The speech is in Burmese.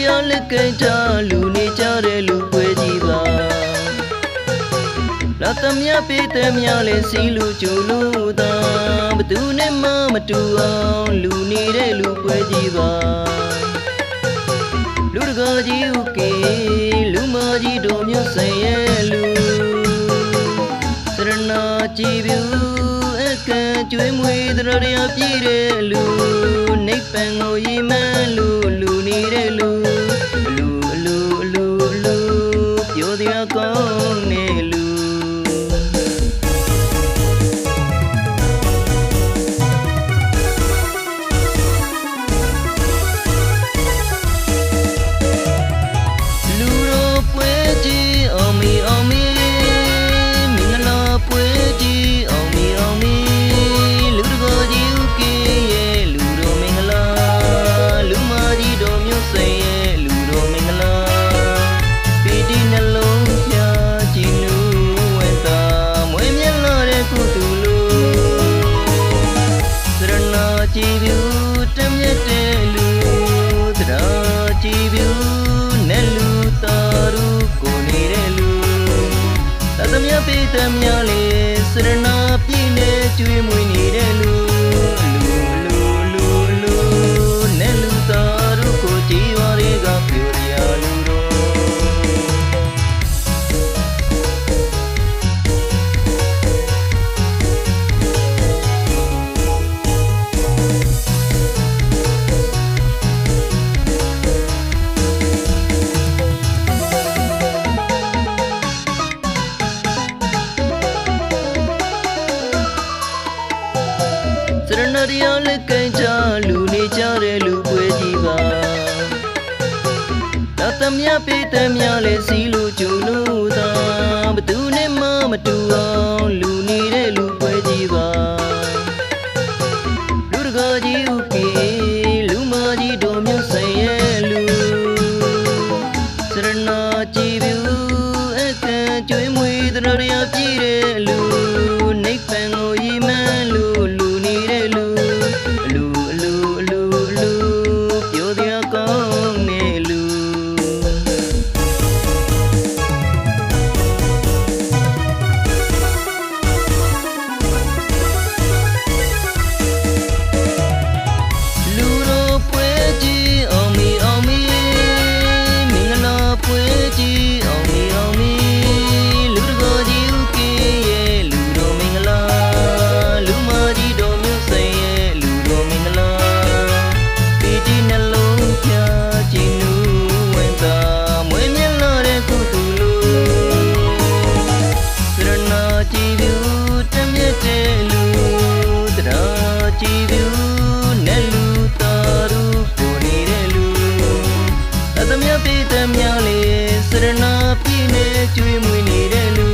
တရားလက်ကင်တာလူနေကြတဲ့လူပွဲကြီးပါလာသမ ्या ပေးတဲ့မြလဲစီလူကျူလူသာဘသူနဲ့မှမတူအောင်လူနေတဲ့လူပွဲကြီးပါလူတကာကြီးဥကေလူမကြီးတို့မျိုးဆိုင်ရဲ့လူစရဏကြည်ပြူအခန့်ကျွေးမွေးတရားပြည့်တဲ့လူနိဗ္ဗာန်ကိုရည်မှန်းလူနေတဲ့လူပြောတရားကောင်းနေလူကြည်ပြူတမြတ်တဲ့လူတရားကြည်ပြူနဲ့လူသားတို့ကိုနေတဲ့လူသာသမ ्या ပေးတဲ့မြလေးစရဏပြည့်နဲ့ကျွေးမွေးနေတဲ့လူနဲ့လူသားတို့ကိုကြည်ပါရေကပြောရလူတို့စရဏတရားလက်ကင်ကြလူနေကြတဲ့လူပွဲကြီးပါသာသမ ्या ပေးတဲ့မြလဲစီလူကျူလူသာဘသူနဲ့မှမတူအောင်လူနေတဲ့လူပွဲကြီးပါလူတကာကြီးဥကေလူမကြီးတို့မျိုးဆိုင်ရဲ့လူစရဏကြည်ပြူအခန့်ကျွေးမွေးတရားပြည့်တဲ့လူနိဗ္ဗာန်ကိုရည်မှန်းလူနေတဲ့လူပြောတရားကောင်းနေလူလူတို့ပွဲကြီးအောင်မီအောင်မီမင်္ဂလာပွဲကြီးအောင်မီအောင်မီလူတကာကြီးဥကေရဲ့လူတို့မင်္ဂလာလူမကြီးတို့မျိုးဆိုင်ရဲ့လူတို့မင်္ဂလာပီတိနှလုံးပြကြည်နူးဝင်သာမွေးမြတ်လာတဲ့ကုသိုလ်လူစရဏကြည်ပြူတမြတ်တဲ့လူတရားကြည်ပြူနဲ့လူသားတို့ကိုနေတဲ့လူသာသမ ्या ပေးတဲ့မြလေးစရဏပြည့်နဲ့ကျွေးမွေးနေတဲ့လူ